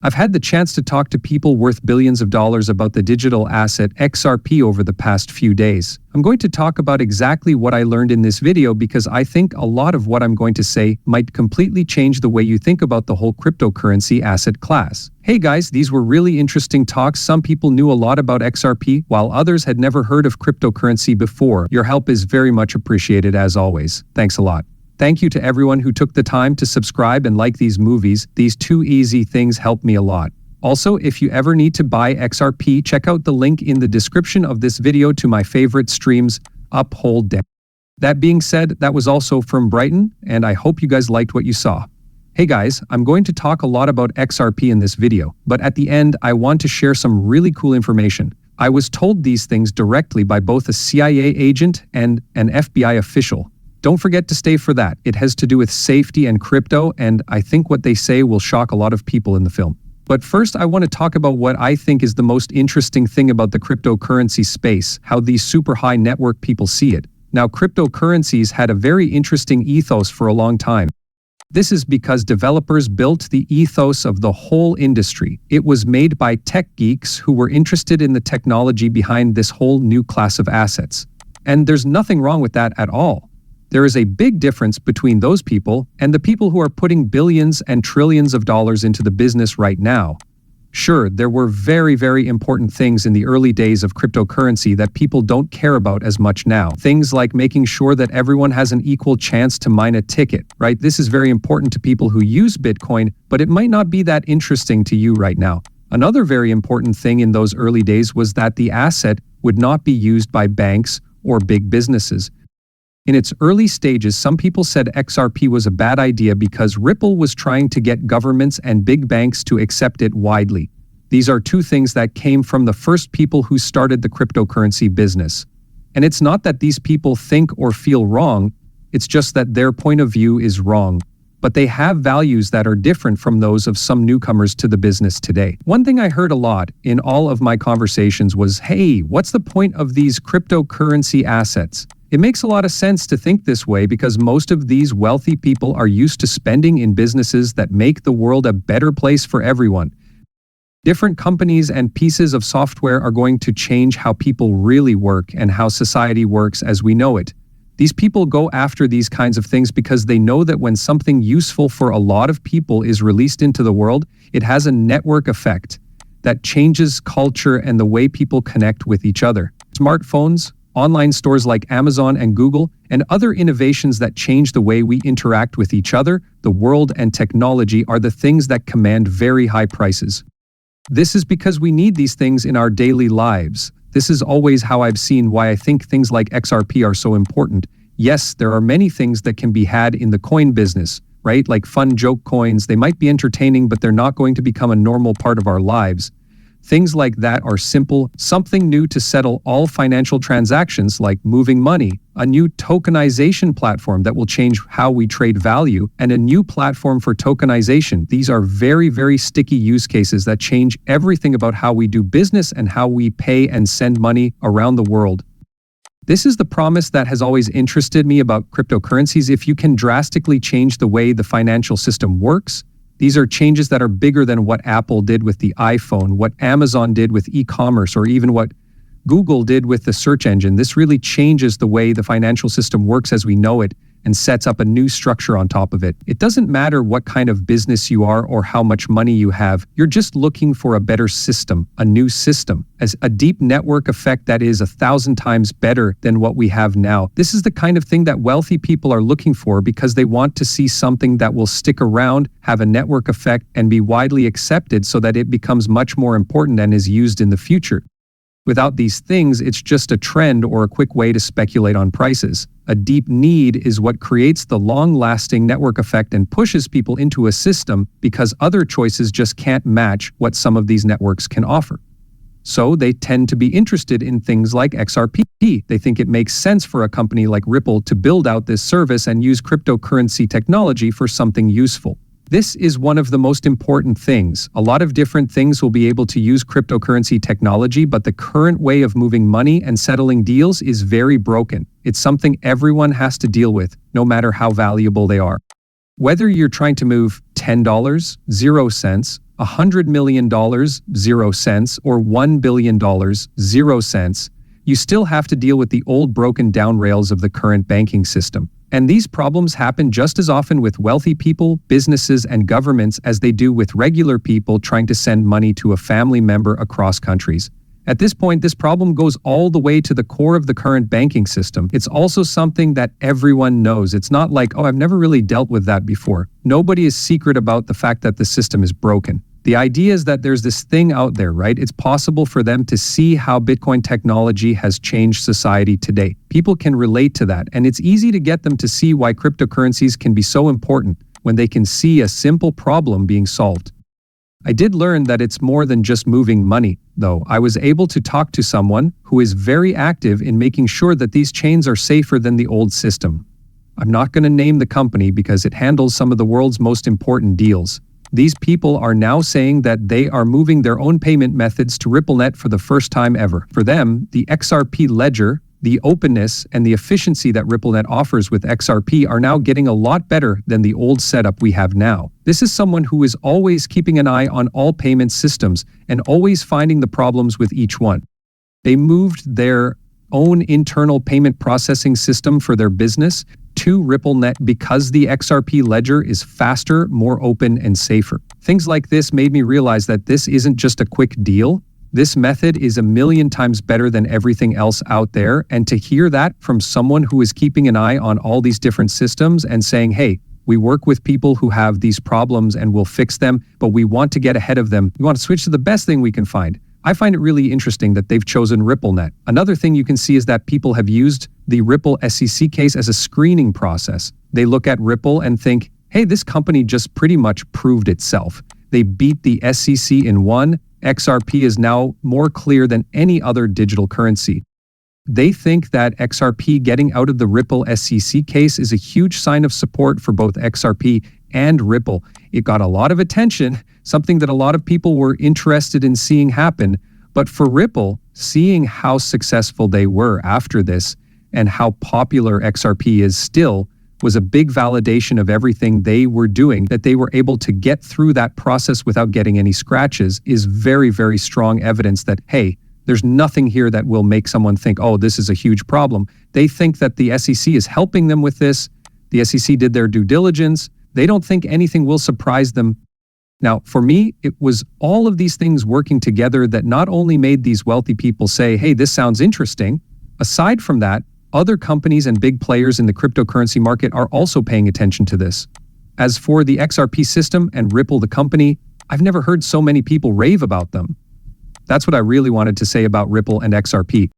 I've had the chance to talk to people worth billions of dollars about the digital asset XRP over the past few days. I'm going to talk about exactly what I learned in this video because I think a lot of what I'm going to say might completely change the way you think about the whole cryptocurrency asset class. Hey guys, these were really interesting talks. Some people knew a lot about XRP, while others had never heard of cryptocurrency before. Your help is very much appreciated as always. Thanks a lot. Thank you to everyone who took the time to subscribe and like these movies. These two easy things help me a lot. Also, if you ever need to buy XRP, check out the link in the description of this video to my favorite streams, Uphold Down. That being said, that was also from Brighton, and I hope you guys liked what you saw. Hey guys, I'm going to talk a lot about XRP in this video, but at the end, I want to share some really cool information. I was told these things directly by both a CIA agent and an FBI official. Don't forget to stay for that. It has to do with safety and crypto, and I think what they say will shock a lot of people in the film. But first, I want to talk about what I think is the most interesting thing about the cryptocurrency space, how these super high network people see it. Now, cryptocurrencies had a very interesting ethos for a long time. This is because developers built the ethos of the whole industry. It was made by tech geeks who were interested in the technology behind this whole new class of assets. And there's nothing wrong with that at all. There is a big difference between those people and the people who are putting billions and trillions of dollars into the business right now. Sure, there were very, very important things in the early days of cryptocurrency that people don't care about as much now. Things like making sure that everyone has an equal chance to mine a ticket, right? This is very important to people who use Bitcoin, but it might not be that interesting to you right now. Another very important thing in those early days was that the asset would not be used by banks or big businesses. In its early stages, some people said XRP was a bad idea because Ripple was trying to get governments and big banks to accept it widely. These are two things that came from the first people who started the cryptocurrency business. And it's not that these people think or feel wrong, it's just that their point of view is wrong. But they have values that are different from those of some newcomers to the business today. One thing I heard a lot in all of my conversations was, hey, what's the point of these cryptocurrency assets? It makes a lot of sense to think this way because most of these wealthy people are used to spending in businesses that make the world a better place for everyone. Different companies and pieces of software are going to change how people really work and how society works as we know it. These people go after these kinds of things because they know that when something useful for a lot of people is released into the world, it has a network effect that changes culture and the way people connect with each other. Smartphones, online stores like Amazon and Google, and other innovations that change the way we interact with each other, the world, and technology are the things that command very high prices. This is because we need these things in our daily lives. This is always how I've seen why I think things like XRP are so important. Yes, there are many things that can be had in the coin business, right? Like fun joke coins. They might be entertaining, but they're not going to become a normal part of our lives. Things like that are simple, something new to settle all financial transactions like moving money, a new tokenization platform that will change how we trade value, and a new platform for tokenization. These are very, very sticky use cases that change everything about how we do business and how we pay and send money around the world. This is the promise that has always interested me about cryptocurrencies. If you can drastically change the way the financial system works, these are changes that are bigger than what Apple did with the iPhone, what Amazon did with e-commerce, or even what Google did with the search engine. This really changes the way the financial system works as we know it and sets up a new structure on top of it. It doesn't matter what kind of business you are or how much money you have. You're just looking for a better system, a new system, as a deep network effect that is 1,000 times better than what we have now. This is the kind of thing that wealthy people are looking for because they want to see something that will stick around, have a network effect, and be widely accepted so that it becomes much more important and is used in the future. Without these things, it's just a trend or a quick way to speculate on prices. A deep need is what creates the long-lasting network effect and pushes people into a system because other choices just can't match what some of these networks can offer. So they tend to be interested in things like XRP. They think it makes sense for a company like Ripple to build out this service and use cryptocurrency technology for something useful. This is one of the most important things. A lot of different things will be able to use cryptocurrency technology, but the current way of moving money and settling deals is very broken. It's something everyone has to deal with, no matter how valuable they are. Whether you're trying to move $10, 0 cents, $100 million, 0 cents, or $1 billion, 0 cents, you still have to deal with the old broken down rails of the current banking system. And these problems happen just as often with wealthy people, businesses, and governments as they do with regular people trying to send money to a family member across countries. At this point, this problem goes all the way to the core of the current banking system. It's also something that everyone knows. It's not like, oh, I've never really dealt with that before. Nobody is secret about the fact that the system is broken. The idea is that there's this thing out there, right? It's possible for them to see how Bitcoin technology has changed society today. People can relate to that, and it's easy to get them to see why cryptocurrencies can be so important when they can see a simple problem being solved. I did learn that it's more than just moving money, though. I was able to talk to someone who is very active in making sure that these chains are safer than the old system. I'm not going to name the company because it handles some of the world's most important deals. These people are now saying that they are moving their own payment methods to RippleNet for the first time ever. For them, the XRP ledger, the openness, and the efficiency that RippleNet offers with XRP are now getting a lot better than the old setup we have now. This is someone who is always keeping an eye on all payment systems and always finding the problems with each one. They moved their own internal payment processing system for their business to RippleNet because the XRP ledger is faster, more open, and safer. Things like this made me realize that this isn't just a quick deal. This method is a million times better than everything else out there, and to hear that from someone who is keeping an eye on all these different systems and saying, hey, we work with people who have these problems and we'll fix them, but we want to get ahead of them. We want to switch to the best thing we can find. I find it really interesting that they've chosen RippleNet. Another thing you can see is that people have used the Ripple SEC case as a screening process. They look at Ripple and think, hey, this company just pretty much proved itself. They beat the SEC in one. XRP is now more clear than any other digital currency. They think that XRP getting out of the Ripple SEC case is a huge sign of support for both XRP and Ripple. It got a lot of attention, something that a lot of people were interested in seeing happen. But for Ripple, seeing how successful they were after this and how popular XRP is still was a big validation of everything they were doing. That they were able to get through that process without getting any scratches is very, very strong evidence that, hey, there's nothing here that will make someone think, oh, this is a huge problem. They think that the SEC is helping them with this. The SEC did their due diligence. They don't think anything will surprise them. Now, for me, it was all of these things working together that not only made these wealthy people say, hey, this sounds interesting. Aside from that, other companies and big players in the cryptocurrency market are also paying attention to this. As for the XRP system and Ripple the company, I've never heard so many people rave about them. That's what I really wanted to say about Ripple and XRP.